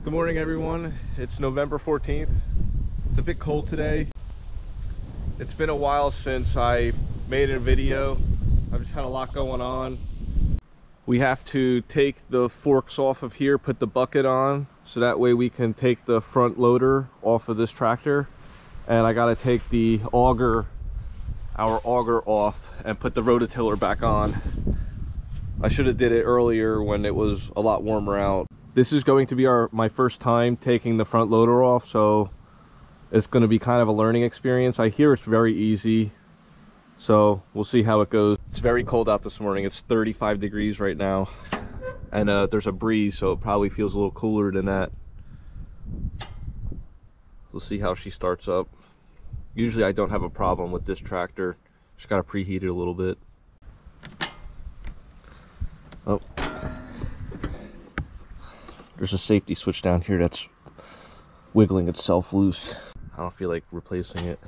Good morning, everyone. It's November 14th. It's a bit cold today. It's been a while since I made a video. I've just had a lot going on. We have to take the forks off of here, put the bucket on, so that way we can take the front loader off of this tractor. And I gotta take the auger, our auger off, and put the rototiller back on. I should have did it earlier when it was a lot warmer out. This is going to be my first time taking the front loader off, so it's going to be kind of a learning experience. I hear it's very easy, so we'll see how it goes. It's very cold out this morning. It's 35 degrees right now, and there's a breeze, so it probably feels a little cooler than that. We'll see how she starts up. Usually I don't have a problem with this tractor. Just got to preheat it a little bit. Oh, there's a safety switch down here that's wiggling itself loose. I don't feel like replacing it.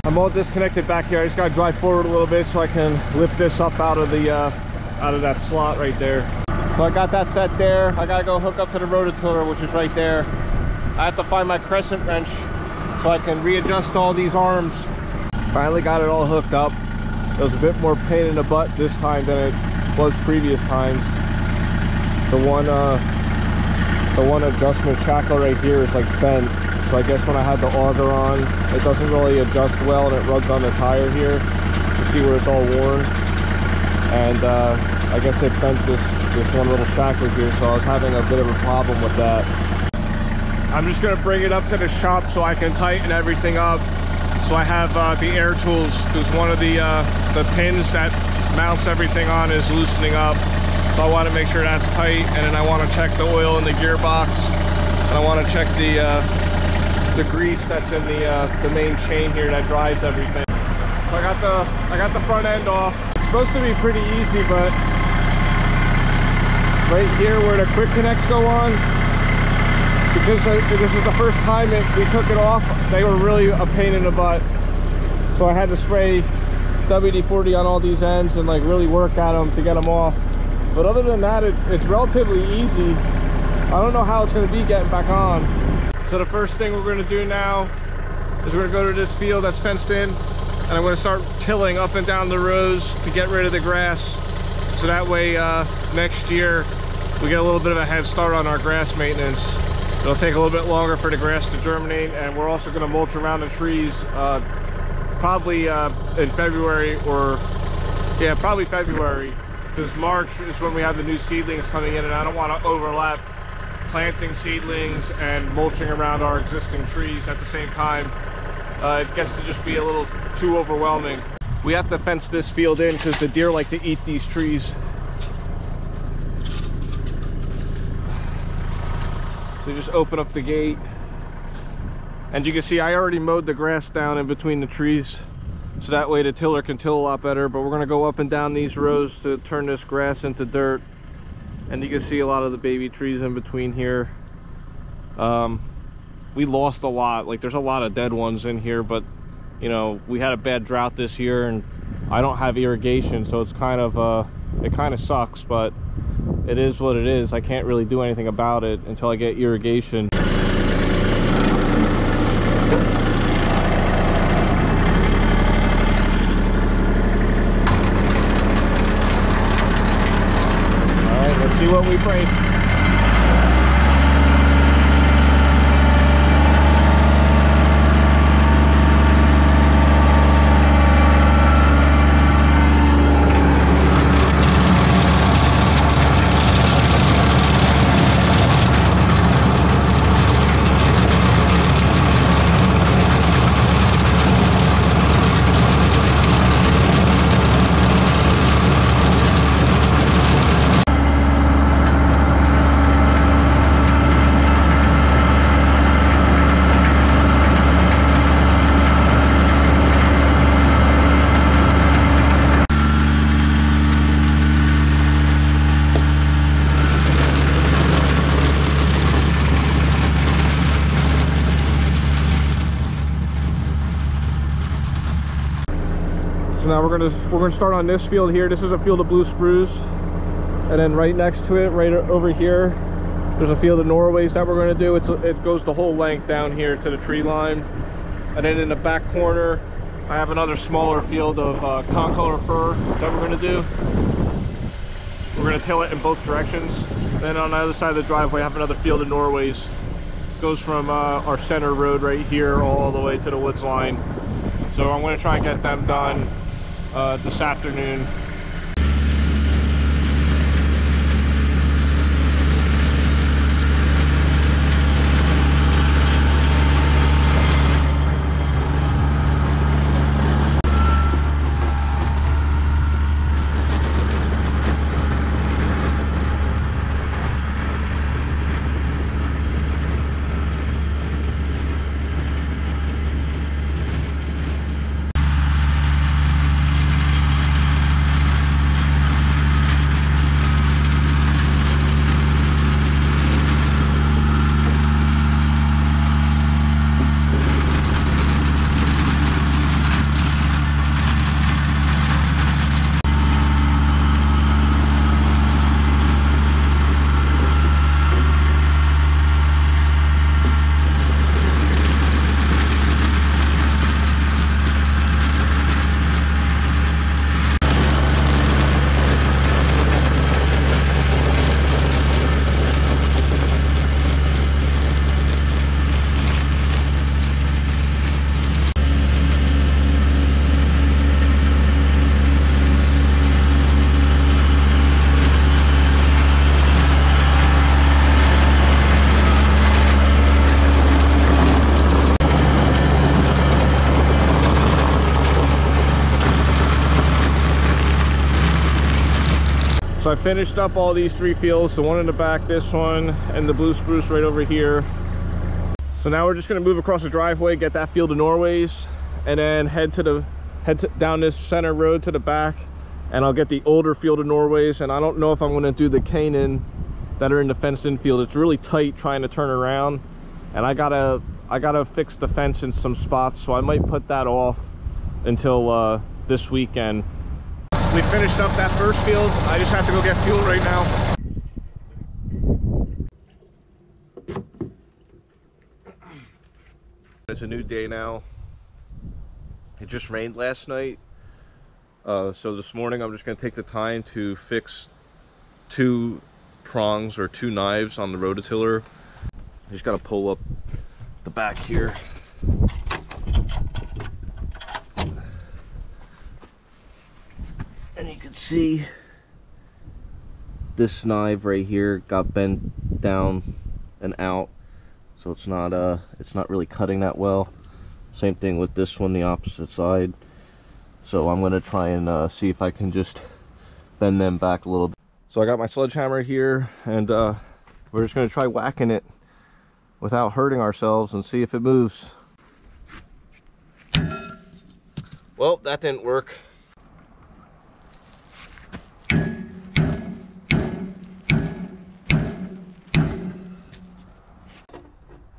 I'm all disconnected back here. I just gotta drive forward a little bit so I can lift this up out of that slot right there. So I got that set there. I gotta go hook up to the rototiller, which is right there. I have to find my crescent wrench so I can readjust all these arms. Finally got it all hooked up. It was a bit more pain in the butt this time than it was previous times. The one adjustment shackle right here is like bent. So I guess when I had the auger on, it doesn't really adjust well, and it rubs on the tire here to see where it's all worn. And I guess it bent this one little shackle here, so I was having a bit of a problem with that. I'm just gonna bring it up to the shop so I can tighten everything up. So I have the air tools, because one of the pins that mounts everything on is loosening up. So I want to make sure that's tight, and then I want to check the oil in the gearbox, and I want to check the grease that's in the main chain here that drives everything. So I got the front end off. It's supposed to be pretty easy, but right here where the quick connects go on, because this is the first time we took it off, they were really a pain in the butt. So I had to spray WD-40 on all these ends and like really work at them to get them off. But other than that, it's relatively easy. I don't know how it's going to be getting back on. So the first thing we're going to do now is we're going to go to this field that's fenced in, and I'm going to start tilling up and down the rows to get rid of the grass. So that way next year we get a little bit of a head start on our grass maintenance. It'll take a little bit longer for the grass to germinate, and we're also going to mulch around the trees probably in February, or yeah, probably February, because March is when we have the new seedlings coming in, and I don't want to overlap planting seedlings and mulching around our existing trees at the same time. It gets to just be a little too overwhelming. We have to fence this field in because the deer like to eat these trees. So just open up the gate, and you can see I already mowed the grass down in between the trees, so that way the tiller can till a lot better. But we're going to go up and down these rows to turn this grass into dirt. And you can see a lot of the baby trees in between here. We lost a lot. Like, there's a lot of dead ones in here, but you know, we had a bad drought this year, and I don't have irrigation, so it's kind of it kind of sucks, but it is what it is. I can't really do anything about it until I get irrigation. See what we break. now we're gonna start on this field here. This is a field of blue spruce, and then right next to it, right over here, there's a field of Norways that we're gonna do. It goes the whole length down here to the tree line, and then in the back corner, I have another smaller field of concolor fir that we're gonna do. We're gonna till it in both directions. Then on the other side of the driveway, I have another field of Norways. It goes from our center road right here all the way to the woods line. So I'm gonna try and get them done this afternoon. So I finished up all these 3 fields, the one in the back, this one, and the blue spruce right over here. So now we're just gonna move across the driveway, get that field of Norways, and then head down this center road to the back, and I'll get the older field of Norways. And I don't know if I'm gonna do the Canaan that are in the fenced in field. It's really tight trying to turn around, and I gotta fix the fence in some spots, so I might put that off until this weekend. We finished up that first field. I just have to go get fuel right now. It's a new day now. It just rained last night. So this morning I'm just gonna take the time to fix 2 prongs or 2 knives on the rototiller. I just gotta pull up the back here. And you can see this knife right here got bent down and out, so it's not really cutting that well. Same thing with this one, the opposite side. So I'm gonna try and see if I can just bend them back a little bit. So I got my sledgehammer here, and we're just gonna try whacking it without hurting ourselves and see if it moves. Well, that didn't work.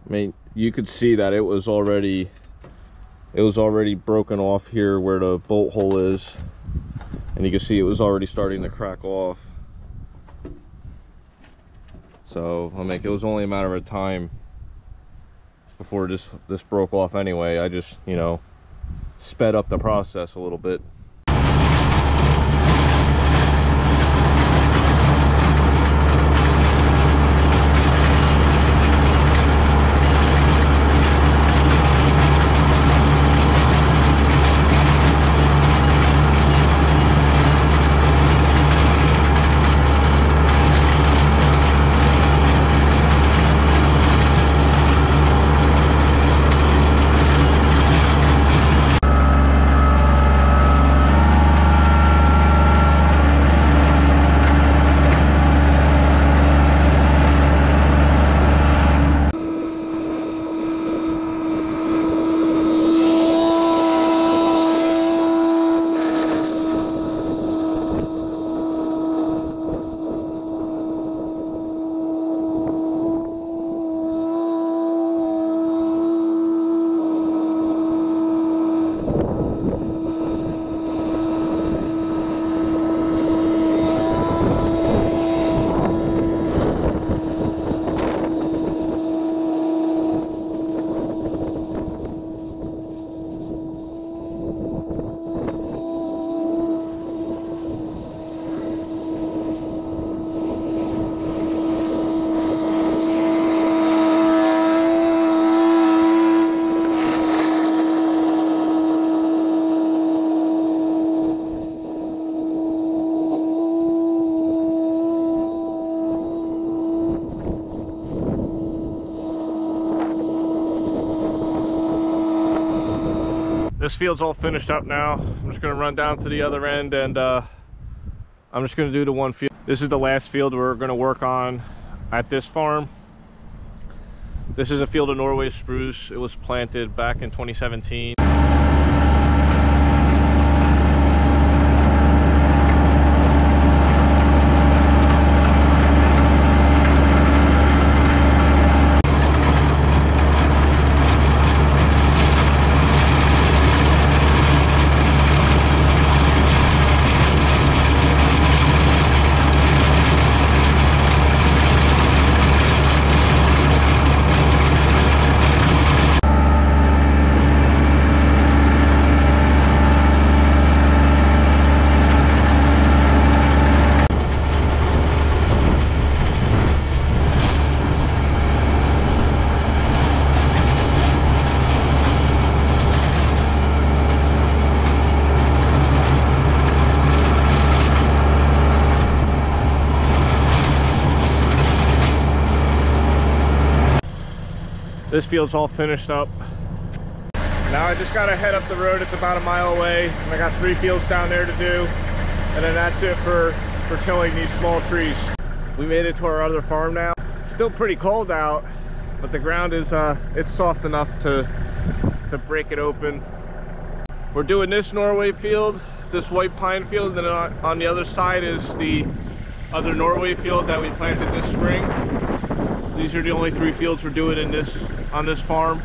I mean, you could see that it was already broken off here where the bolt hole is, and you can see it was already starting to crack off. So I mean, it was only a matter of time before this broke off anyway. I just, you know, sped up the process a little bit. This field's all finished up now. I'm just gonna run down to the other end and I'm just gonna do the one field. This is the last field we're gonna work on at this farm. This is a field of Norway spruce. It was planted back in 2017. This field's all finished up. Now I just gotta head up the road. It's about a mile away, and I got 3 fields down there to do, and then that's it for tilling these small trees. We made it to our other farm now. It's still pretty cold out, but the ground is it's soft enough to break it open. We're doing this Norway field, this white pine field, and then on the other side is the other Norway field that we planted this spring. These are the only 3 fields we're doing on this farm.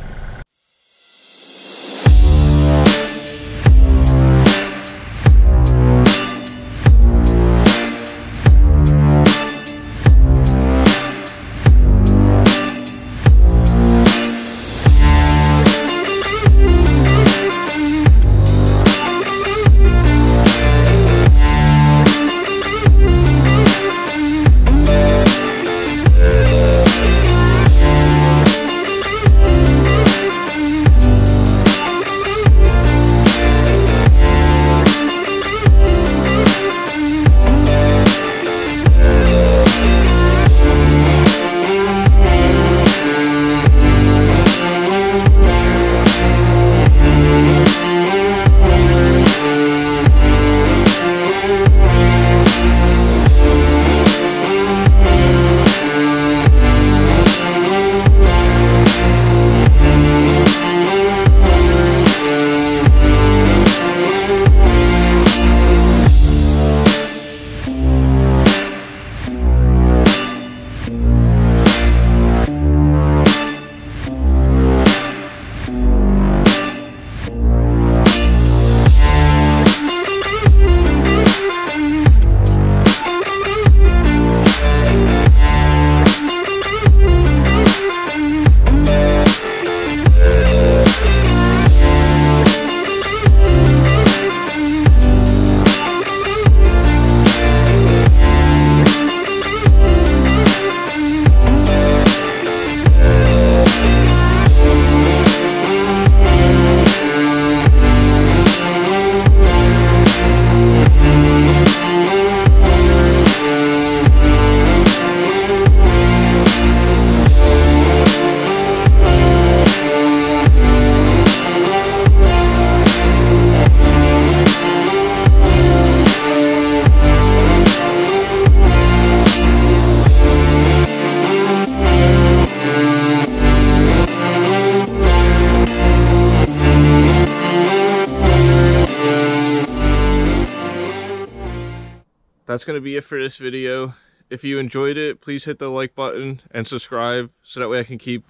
That's going to be it for this video. If you enjoyed it, please hit the like button and subscribe so that way I can keep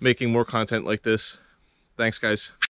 making more content like this. Thanks, guys.